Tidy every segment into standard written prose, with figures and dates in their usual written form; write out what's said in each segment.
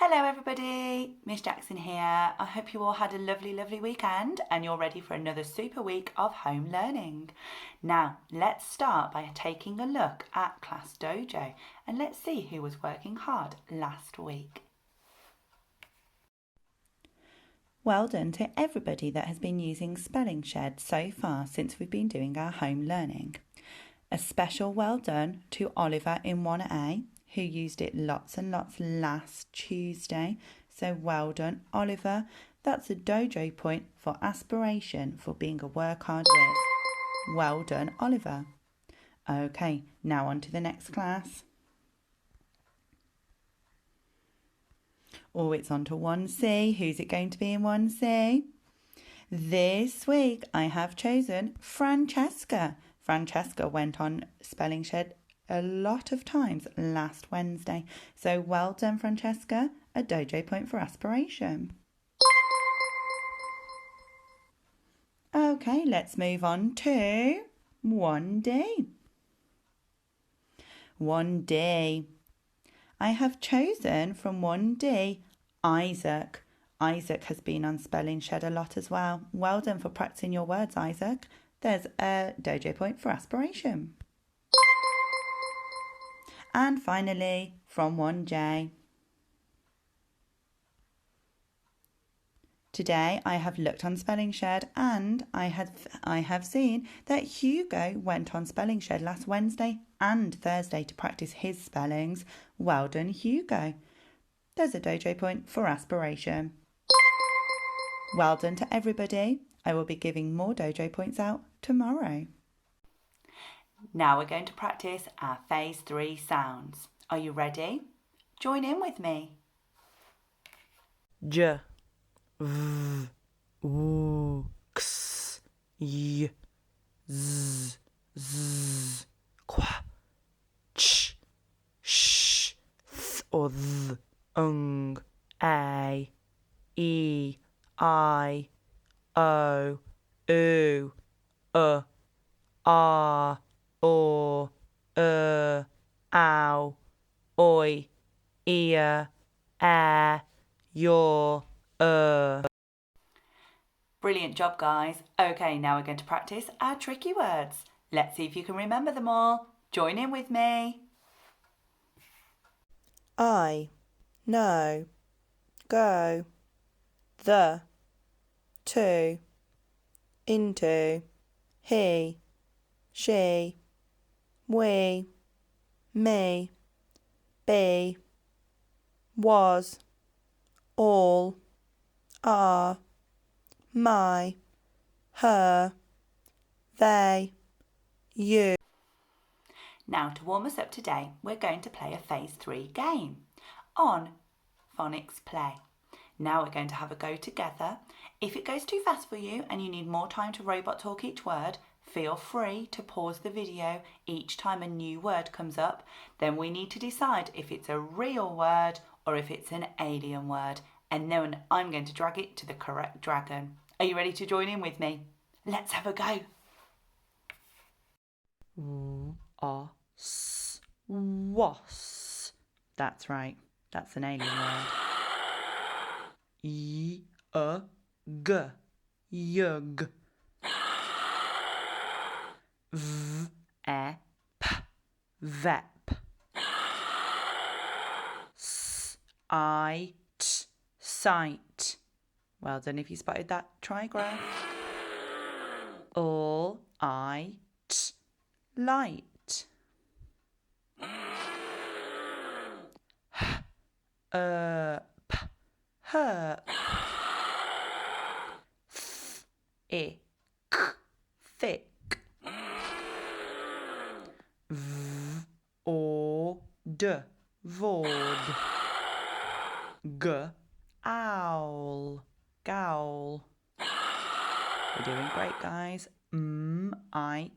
Hello everybody, Miss Jackson here. I hope you all had a lovely weekend and you're ready for another super week of home learning. Now, let's start by taking a look at Class Dojo and let's see who was working hard last week. Well done to everybody that has been using Spelling Shed so far since we've been doing our home learning. A special well done to Oliver in 1A, who used it lots and lots last Tuesday. So well done, Oliver. That's a dojo point for aspiration for being a work hard whiz. Well done, Oliver. Okay, now on to the next class. Oh, it's on to 1C. Who's it going to be in 1C? This week I have chosen Francesca. Francesca went on Spelling Shed a lot of times last Wednesday. So well done, Francesca. A dojo point for aspiration. Okay, let's move on to 1D. 1D. I have chosen from 1D Isaac. Isaac has been on Spelling Shed a lot as well. Well done for practicing your words, Isaac. There's a dojo point for aspiration. And finally, from 1J. Today I have looked on Spelling Shed and I have seen that Hugo went on Spelling Shed last Wednesday and Thursday to practice his spellings. Well done, Hugo. There's a dojo point for aspiration. Well done to everybody. I will be giving more dojo points out tomorrow. Now we're going to practice our Phase 3 sounds. Are you ready? Join in with me. J, V, W, X, Y, Z, Z, Qu, Ch, Sh, Th or Th, Ung, A, E, I, O, U, R, or, ow, oi, ear, your, Brilliant job, guys. Okay, now we're going to practice our tricky words. Let's see if you can remember them all. Join in with me. I, no, go, the, to, into, he, she, we, me, be, was, all, are, my, her, they, you. Now, to warm us up today, we're going to play a Phase 3 game on Phonics Play. Now we're going to have a go together. If it goes too fast for you and you need more time to robot talk each word, feel free to pause the video each time a new word comes up. Then we need to decide if it's a real word or if it's an alien word. And then I'm going to drag it to the correct dragon. Are you ready to join in with me? Let's have a go. Was. That's right. That's an alien word. G, yug. Vep. Sight. Well done if you spotted that trigraph. All light. Herp. Thick. Vord. Owl. Gowl. We're doing great, guys. Might.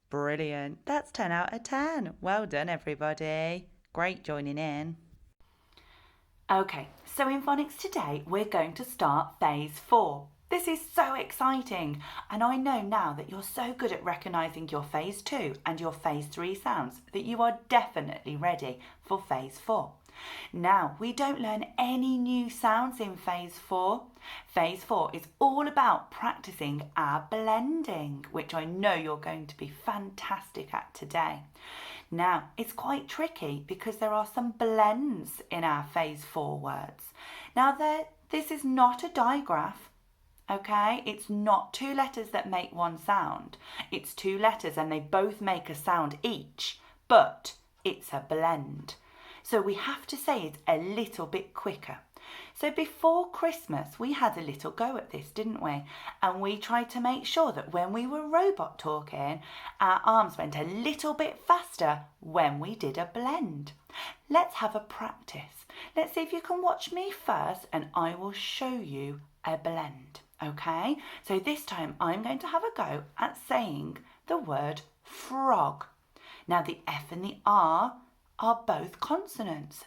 Brilliant. That's 10 out of 10. Well done, everybody. Great joining in. Okay, so in phonics today, we're going to start Phase 4. This is so exciting, and I know now that you're so good at recognising your phase 2 and your phase 3 sounds that you are definitely ready for phase 4. Now, we don't learn any new sounds in phase 4. Phase 4 is all about practicing our blending, which I know you're going to be fantastic at today. Now, it's quite tricky because there are some blends in our phase 4 words. Now, this is not a digraph. Okay, it's not two letters that make one sound. It's two letters and they both make a sound each, but it's a blend. So we have to say it a little bit quicker. So before Christmas, we had a little go at this, didn't we? And we tried to make sure that when we were robot talking, our arms went a little bit faster when we did a blend. Let's have a practice. Let's see if you can watch me first and I will show you a blend. Okay, so this time I'm going to have a go at saying the word frog. Now the F and the R are both consonants,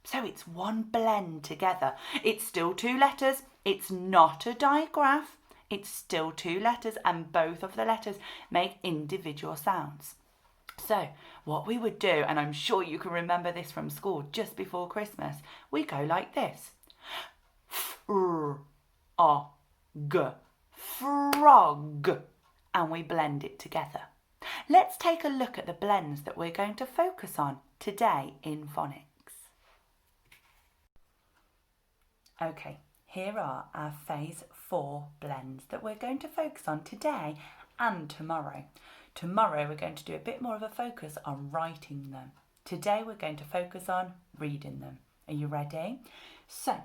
so it's one blend together. It's still two letters, it's not a digraph, it's still two letters and both of the letters make individual sounds. So what we would do, and I'm sure you can remember this from school just before Christmas, we go like this. G, frog, and we blend it together. Let's take a look at the blends that we're going to focus on today in phonics. Okay, here are our phase 4 blends that we're going to focus on today and tomorrow. Tomorrow we're going to do a bit more of a focus on writing them. Today we're going to focus on reading them. Are you ready? So,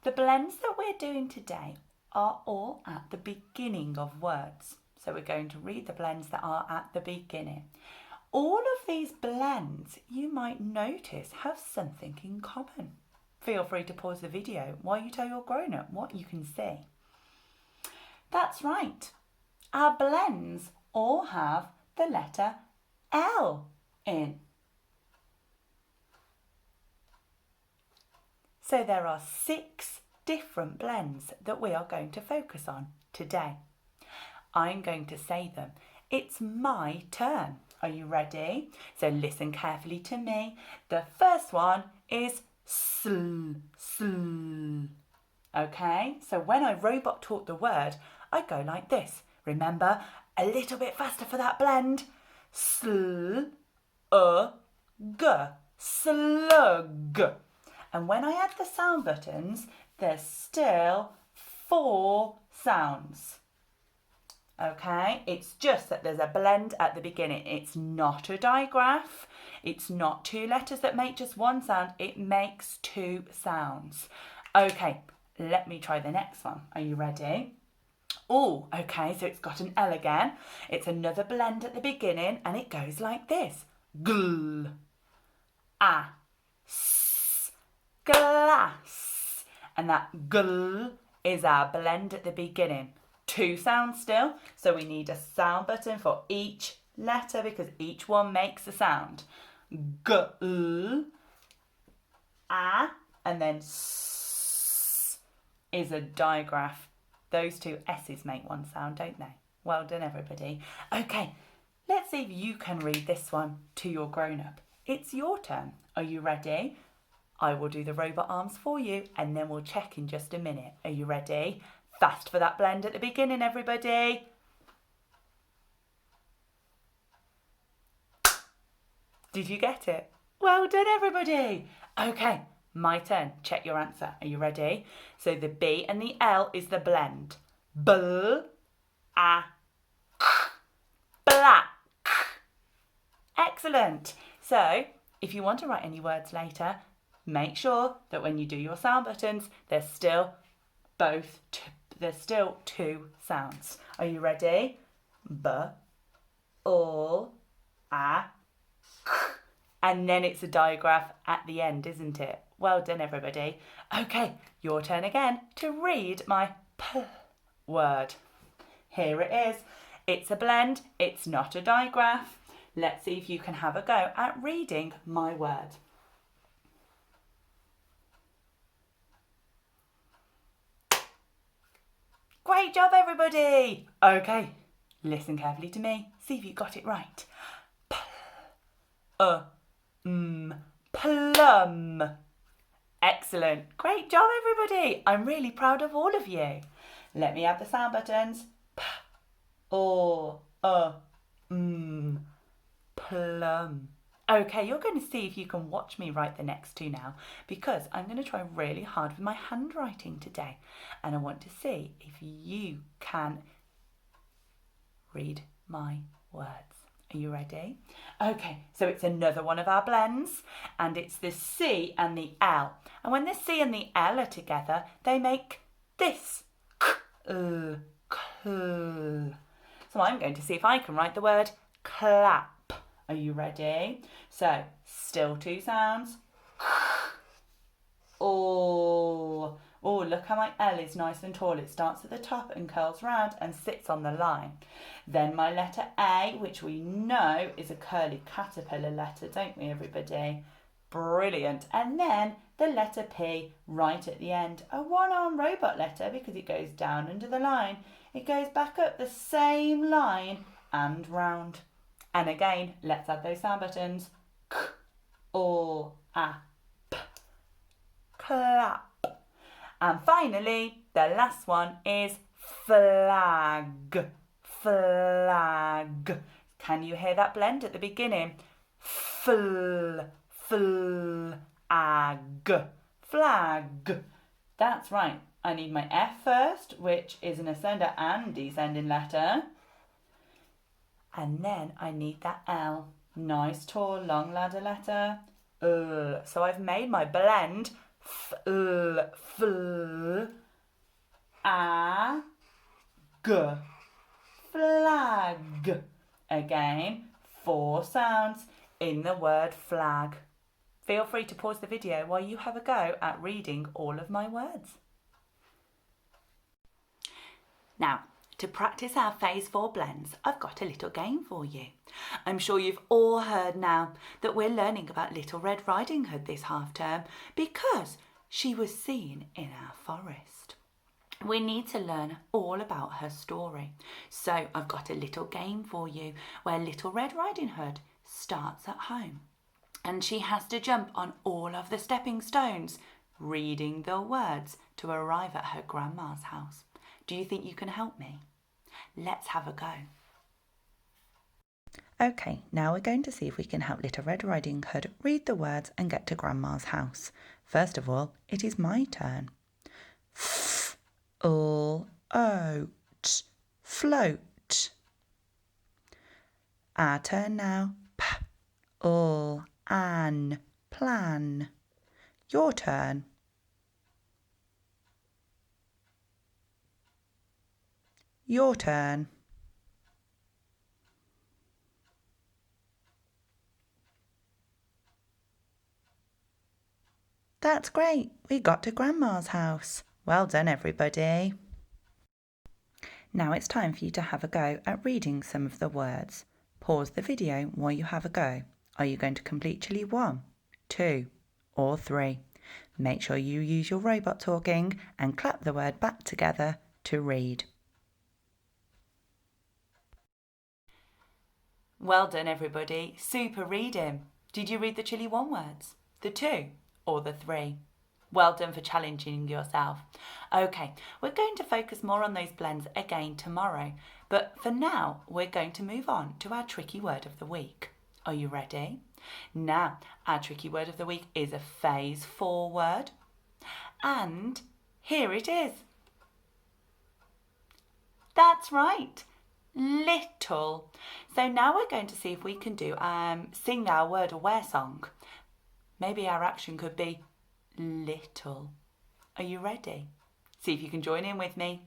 the blends that we're doing today are all at the beginning of words. So we're going to read the blends that are at the beginning. All of these blends, you might notice, have something in common. Feel free to pause the video while you tell your grown-up what you can see. That's right. Our blends all have the letter L in. So there are 6 different blends that we are going to focus on today. I'm going to say them. It's my turn. Are you ready? So listen carefully to me. The first one is sl, sl. Okay, so when I robot talk the word, I go like this. Remember, a little bit faster for that blend. Sl, g, slug. And when I add the sound buttons, there's still 4 sounds. Okay, it's just that there's a blend at the beginning. It's not a digraph. It's not 2 letters that make just one sound. It makes 2 sounds. Okay, let me try the next one. Are you ready? Oh, okay, so it's got an L again. It's another blend at the beginning and it goes like this. Gl, a, s, glass. And that gl is our blend at the beginning. 2 sounds still, so we need a sound button for each letter because each one makes a sound. Gl, a, and then s is a digraph. Those 2 S's make one sound, don't they? Well done, everybody. Okay, let's see if you can read this one to your grown-up. It's your turn. Are you ready? I will do the robot arms for you and then we'll check in just a minute. Are you ready? Fast for that blend at the beginning, everybody. Did you get it? Well done, everybody. Okay, my turn. Check your answer. Are you ready? So the B and the L is the blend. Bl, a, k, black. Excellent. So if you want to write any words later, make sure that when you do your sound buttons, there's still 2 sounds. Are you ready? B, all, a, k. And then it's a digraph at the end, isn't it? Well done, everybody. Okay, your turn again to read my P word. Here it is. It's a blend. It's not a digraph. Let's see if you can have a go at reading my word. Great job, everybody. Okay, listen carefully to me. See if you got it right. Plum. Excellent. Great job, everybody. I'm really proud of all of you. Let me have the sound buttons. P, O, plum. Okay, you're going to see if you can watch me write the next two now, because I'm going to try really hard with my handwriting today, and I want to see if you can read my words. Are you ready? Okay, so it's another one of our blends, and it's the C and the L. And when the C and the L are together, they make this. So I'm going to see if I can write the word clap. Are you ready? So, still two sounds. Oh, look how my L is nice and tall. It starts at the top and curls round and sits on the line. Then my letter A, which we know is a curly caterpillar letter, don't we, everybody? Brilliant. And then the letter P right at the end, a one-arm robot letter because it goes down under the line. It goes back up the same line and round. And again, let's add those sound buttons. K, O, A, P. Clap. And finally, the last one is flag. Flag. Can you hear that blend at the beginning? Flag. Flag. That's right. I need my F first, which is an ascender and descending letter. And then I need that L. Nice, tall, long ladder letter. So I've made my blend. Flag. Again, 4 sounds in the word flag. Feel free to pause the video while you have a go at reading all of my words. Now, to practice our phase 4 blends, I've got a little game for you. I'm sure you've all heard now that we're learning about Little Red Riding Hood this half term because she was seen in our forest. We need to learn all about her story. So I've got a little game for you where Little Red Riding Hood starts at home and she has to jump on all of the stepping stones, reading the words to arrive at her grandma's house. Do you think you can help me? Let's have a go. Okay, now we're going to see if we can help Little Red Riding Hood read the words and get to Grandma's house. First of all, it is my turn. Oat, float. Our turn now. An, plan. Your turn. Your turn. That's great. We got to Grandma's house. Well done, everybody. Now it's time for you to have a go at reading some of the words. Pause the video while you have a go. Are you going to complete Chili 1, 2, or 3? Make sure you use your robot talking and clap the word back together to read. Well done, everybody. Super reading. Did you read the Chili 1 words, the 2, or the 3? Well done for challenging yourself. Okay, we're going to focus more on those blends again tomorrow, but for now, we're going to move on to our tricky word of the week. Are you ready? Now, our tricky word of the week is a phase 4 word, and here it is. That's right. Little. So now we're going to see if we can do sing our word aware song. Maybe our action could be little. Are you ready? See if you can join in with me.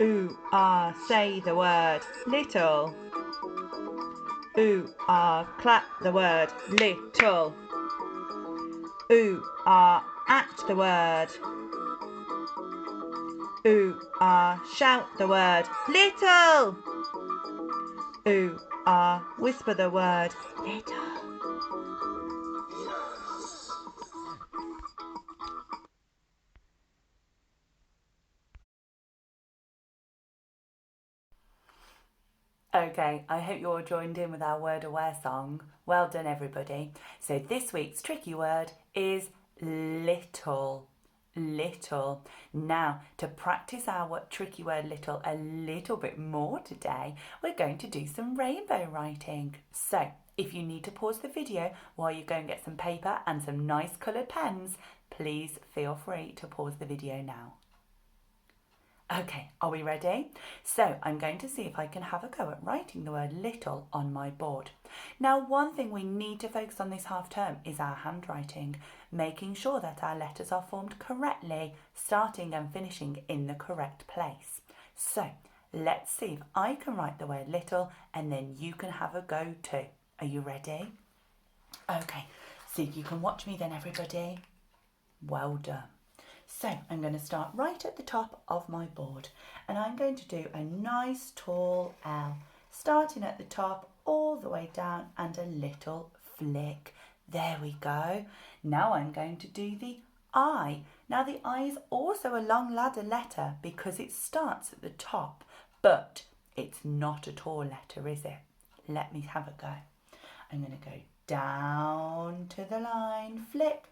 Ooh, ah, say the word little. Ooh, ah, clap the word little. Ooh, ah, act the word. Ooh, ah, shout the word little. Ooh, Whisper the word little. Okay, I hope you all joined in with our word aware song. Well done, everybody. So this week's tricky word is little. Little. Now, to practice our tricky word little a little bit more today, we're going to do some rainbow writing. So, if you need to pause the video while you go and get some paper and some nice coloured pens, please feel free to pause the video now. Okay, are we ready? So I'm going to see if I can have a go at writing the word little on my board. Now, one thing we need to focus on this half term is our handwriting, making sure that our letters are formed correctly, starting and finishing in the correct place. So let's see if I can write the word little and then you can have a go too. Are you ready? Okay, so you can watch me then, everybody. Well done. So I'm going to start right at the top of my board and I'm going to do a nice tall L, starting at the top all the way down and a little flick. There we go. Now I'm going to do the I. Now the I is also a long ladder letter because it starts at the top, but it's not a tall letter, is it? Let me have a go. I'm going to go down to the line, flick,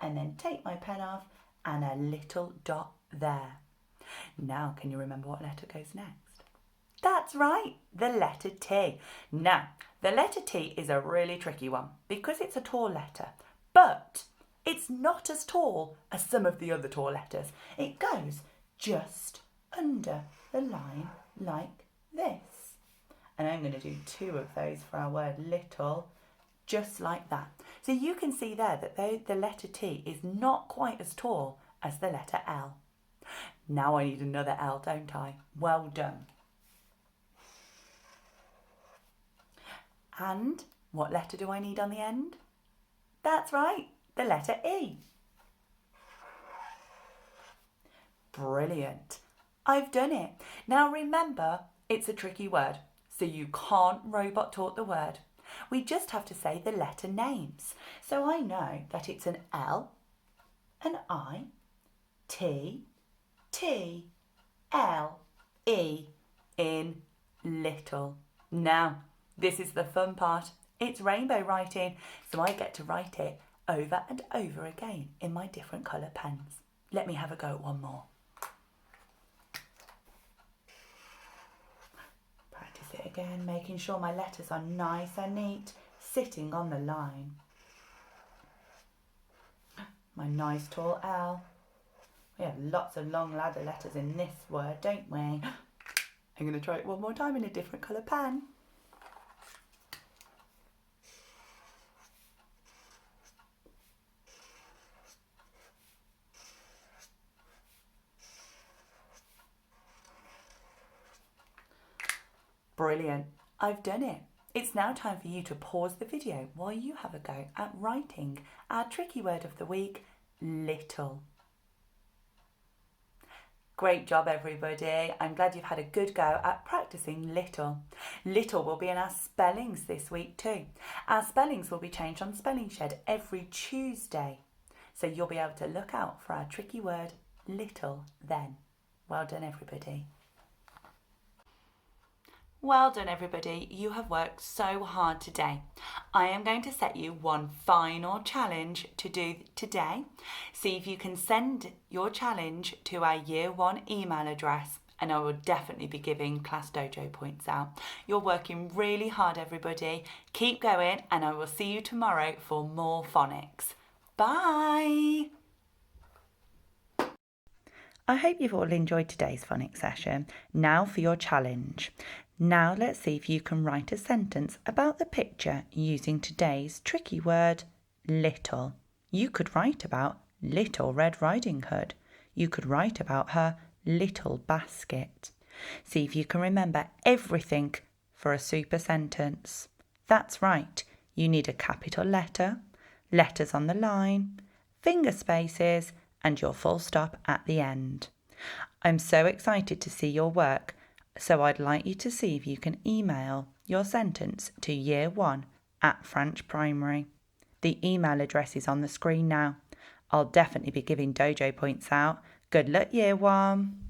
and then take my pen off and a little dot there. Now, can you remember what letter goes next? That's right, the letter T. Now, the letter T is a really tricky one because it's a tall letter, but it's not as tall as some of the other tall letters. It goes just under the line like this. And I'm going to do 2 of those for our word little, just like that. So you can see there that the letter T is not quite as tall as the letter L. Now I need another L, don't I? Well done. And what letter do I need on the end? That's right, the letter E. Brilliant. I've done it. Now remember, it's a tricky word, so you can't robot talk the word. We just have to say the letter names. So I know that it's an L, an I, T, T, L, E in little. Now, this is the fun part. It's rainbow writing, so I get to write it over and over again in my different colour pens. Let me have a go at one more. It again, making sure my letters are nice and neat, sitting on the line. My nice tall L. We have lots of long ladder letters in this word, don't we? I'm going to try it one more time in a different colour pen. Brilliant, I've done it. It's now time for you to pause the video while you have a go at writing our tricky word of the week, little. Great job, everybody. I'm glad you've had a good go at practicing little. Little will be in our spellings this week too. Our spellings will be changed on Spelling Shed every Tuesday. So you'll be able to look out for our tricky word, little, then. Well done, everybody. Well done, everybody. You have worked so hard today. I am going to set you one final challenge to do today. See if you can send your challenge to our Year 1 email address, and I will definitely be giving Class Dojo points out. You're working really hard, everybody. Keep going, and I will see you tomorrow for more phonics. Bye! I hope you've all enjoyed today's phonics session. Now for your challenge. Now let's see if you can write a sentence about the picture using today's tricky word, little. You could write about Little Red Riding Hood. You could write about her little basket. See if you can remember everything for a super sentence. That's right. You need a capital letter, letters on the line, finger spaces, and your full stop at the end. I'm so excited to see your work. So I'd like you to see if you can email your sentence to Year 1 at French Primary. The email address is on the screen now. I'll definitely be giving Dojo points out. Good luck, Year 1.